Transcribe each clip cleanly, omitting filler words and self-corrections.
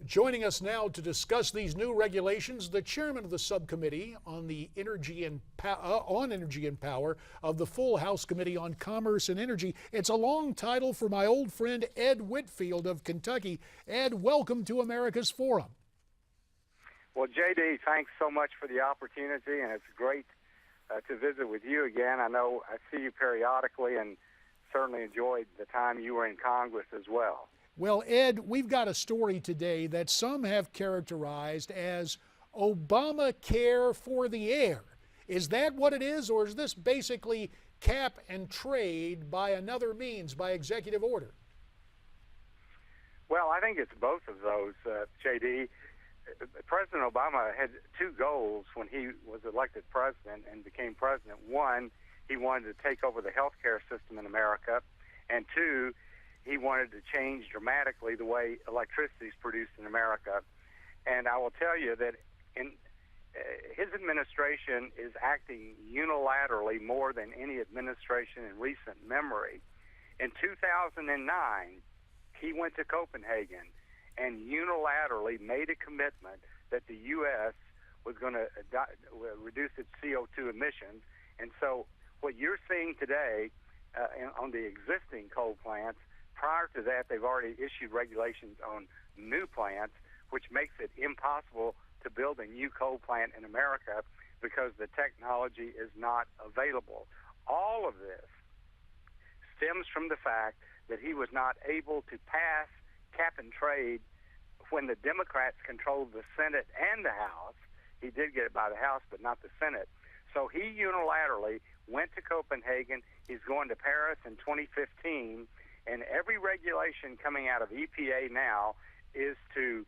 Joining us now to discuss these new regulations, the chairman of the subcommittee on the energy and power of the full House Committee on Commerce and Energy. It's a long title for my old friend Ed Whitfield of Kentucky. Ed, welcome to America's Forum. Well, JD, thanks so much for the opportunity, and it's great to visit with you again. I know I see you periodically and certainly enjoyed the time you were in Congress as well. Well, Ed, we've got a story today that some have characterized as Obamacare for the air. Is that what it is, or is this basically cap and trade by another means, by executive order? Well, I think it's both of those, JD. President Obama had two goals when he was elected president and became president. One, he wanted to take over the health care system in America, and two, he wanted to change dramatically the way electricity is produced in America. And I will tell you that his administration is acting unilaterally more than any administration in recent memory. In 2009, he went to Copenhagen and unilaterally made a commitment that the U.S. was going to reduce its CO2 emissions. And so what you're seeing today on the existing coal plants, prior to that, they've already issued regulations on new plants, which makes it impossible to build a new coal plant in America because the technology is not available. All of this stems from the fact that he was not able to pass cap and trade when the Democrats controlled the Senate and the House. He did get it by the House, but not the Senate. So he unilaterally went to Copenhagen. He's going to Paris in 2015. And every regulation coming out of EPA now is to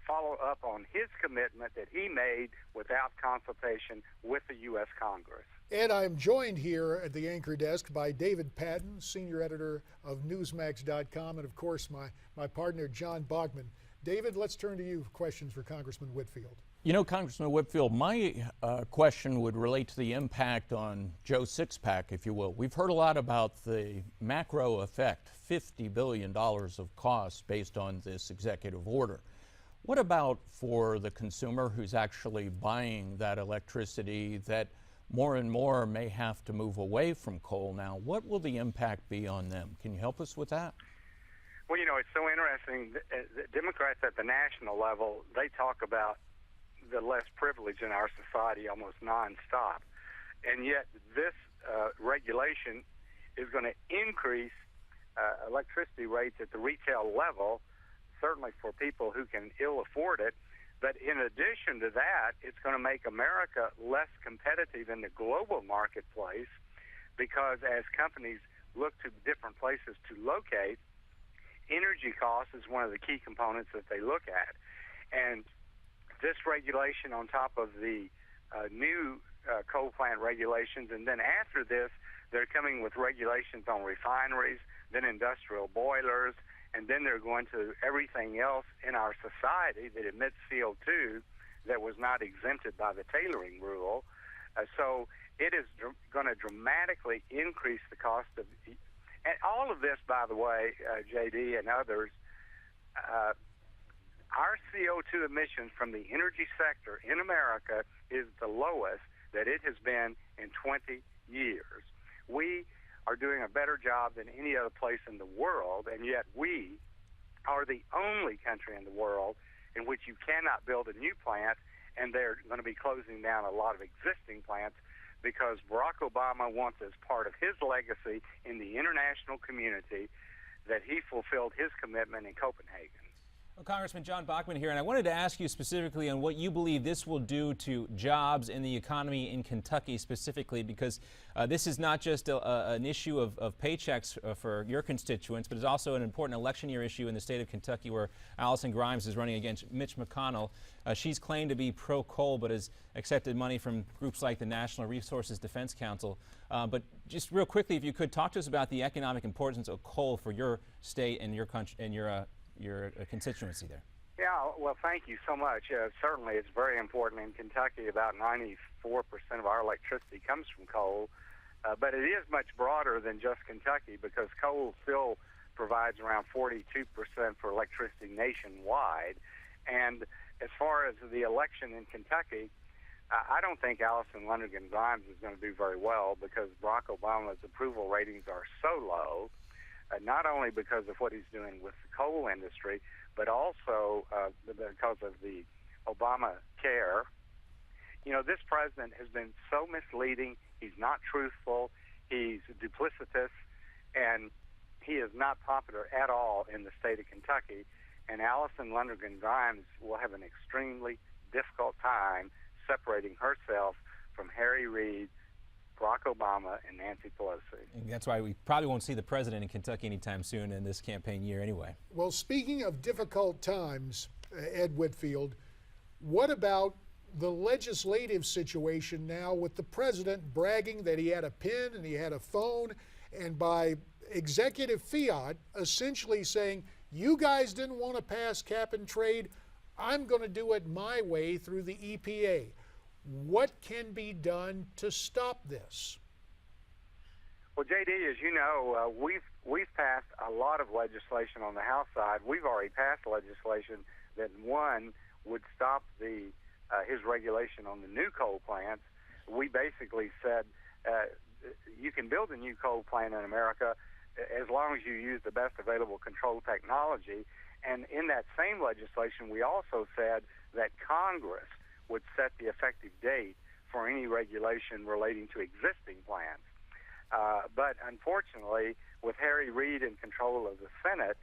follow up on his commitment that he made without consultation with the U.S. Congress. Ed, I am joined here at the anchor desk by David Patton, senior editor of Newsmax.com, and of course my partner John Bachman. David, let's turn to you for questions for Congressman Whitfield. You know, Congressman Whitfield, my question would relate to the impact on Joe Sixpack, if you will. We've heard a lot about the macro effect, $50 billion of costs based on this executive order. What about for the consumer who's actually buying that electricity that more and more may have to move away from coal now? What will the impact be on them? Can you help us with that? Well, you know, it's so interesting. The Democrats at the national level, they talk about the less privilege in our society almost nonstop. And yet this regulation is going to increase electricity rates at the retail level, certainly for people who can ill afford it. But in addition to that, it's going to make America less competitive in the global marketplace because as companies look to different places to locate, energy cost is one of the key components that they look at. And this regulation on top of the new coal plant regulations, and then after this, they're coming with regulations on refineries, then industrial boilers, and then they're going to everything else in our society that emits CO2 that was not exempted by the tailoring rule. So it is going to dramatically increase the cost of, and all of this, by the way, JD and others, our CO2 emissions from the energy sector in America is the lowest that it has been in 20 years. We are doing a better job than any other place in the world, and yet we are the only country in the world in which you cannot build a new plant, and they're going to be closing down a lot of existing plants because Barack Obama wants, as part of his legacy in the international community, that he fulfilled his commitment in Copenhagen. Well, Congressman John Bachman here, and I wanted to ask you specifically on what you believe this will do to jobs and the economy in Kentucky specifically, because this is not just an issue of paychecks for your constituents, but it's also an important election year issue in the state of Kentucky where Allison Grimes is running against Mitch McConnell. She's claimed to be pro-coal, but has accepted money from groups like the National Resources Defense Council. But just real quickly, if you could talk to us about the economic importance of coal for your state and your country and your constituency there. Yeah, well, thank you so much. Certainly, it's very important in Kentucky. About 94% of our electricity comes from coal, but it is much broader than just Kentucky because coal still provides around 42% for electricity nationwide. And as far as the election in Kentucky, I don't think Allison Lundergan Grimes is going to do very well because Barack Obama's approval ratings are so low, not only because of what he's doing with the coal industry, but also because of the Obamacare. You know, this president has been so misleading. He's not truthful. He's duplicitous, and he is not popular at all in the state of Kentucky. And Allison Lundergan Grimes will have an extremely difficult time separating herself from Harry Reid, Barack Obama, and Nancy Pelosi. And that's why we probably won't see the president in Kentucky anytime soon in this campaign year anyway. Well, speaking of difficult times, Ed Whitfield, what about the legislative situation now with the president bragging that he had a pen and he had a phone, and by executive fiat essentially saying, you guys didn't want to pass cap and trade, I'm going to do it my way through the EPA. What can be done to stop this? Well, JD, as you know, we've passed a lot of legislation on the House side. We've already passed legislation that, one, would stop his regulation on the new coal plants. We basically said you can build a new coal plant in America as long as you use the best available control technology. And in that same legislation, we also said that Congress would set the effective date for any regulation relating to existing plants. But unfortunately, with Harry Reid in control of the Senate,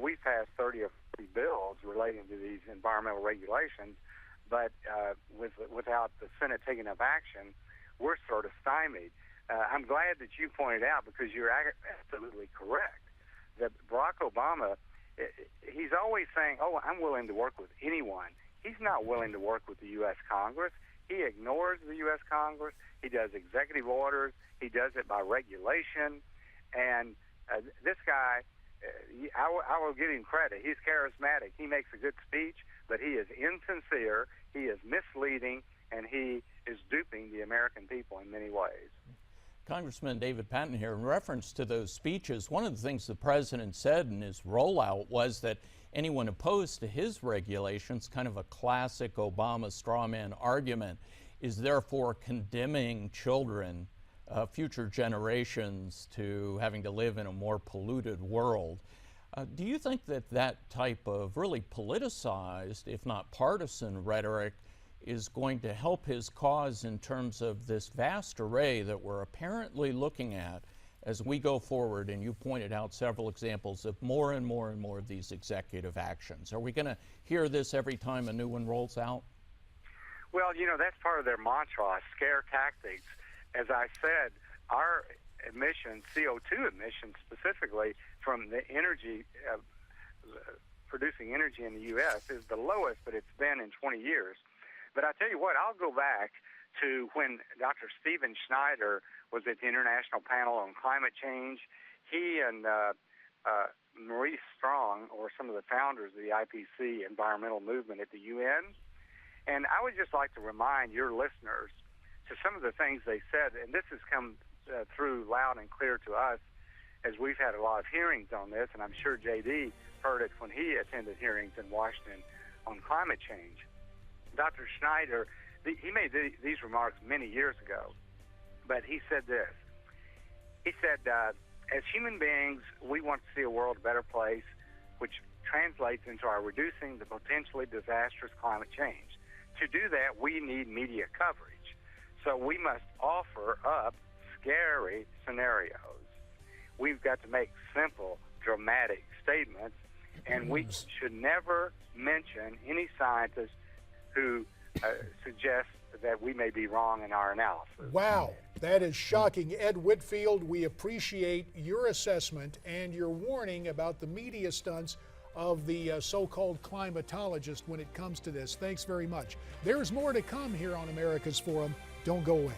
we've passed 30 or 40 bills relating to these environmental regulations, but without the Senate taking up action, we're sort of stymied. I'm glad that you pointed out, because you're absolutely correct, that Barack Obama, he's always saying, oh, I'm willing to work with anyone. He's not willing to work with the U.S. Congress. He ignores the U.S. Congress. He does executive orders. He does it by regulation. And this guy, I will give him credit. He's charismatic. He makes a good speech, but he is insincere. He is misleading, and he is duping the American people in many ways. Congressman David Patton here, in reference to those speeches, one of the things the president said in his rollout was that anyone opposed to his regulations, kind of a classic Obama straw man argument, is therefore condemning children, future generations, to having to live in a more polluted world. Do you think that that type of really politicized, if not partisan, rhetoric is going to help his cause in terms of this vast array that we're apparently looking at as we go forward? And you pointed out several examples of more and more and more of these executive actions. Are we going to hear this every time a new one rolls out? Well, that's part of their mantra, scare tactics. As I said, our emissions, CO2 emissions specifically, from the energy, producing energy in the U.S. is the lowest that it's been in 20 years. But I tell you what, I'll go back to when Dr. Stephen Schneider was at the International Panel on Climate Change. He and Maurice Strong, or some of the founders of the IPC environmental movement at the UN. And I would just like to remind your listeners to some of the things they said, and this has come through loud and clear to us as we've had a lot of hearings on this, and I'm sure J.D. heard it when he attended hearings in Washington on climate change. Dr. Schneider, he made these remarks many years ago, but he said this. He said, as human beings, we want to see a world a better place, which translates into our reducing the potentially disastrous climate change. To do that, we need media coverage. So we must offer up scary scenarios. We've got to make simple, dramatic statements, and we should never mention any scientists who suggest that we may be wrong in our analysis. Wow, that is shocking. Ed Whitfield, we appreciate your assessment and your warning about the media stunts of the so-called climatologist when it comes to this. Thanks very much. There's more to come here on America's Forum. Don't go away.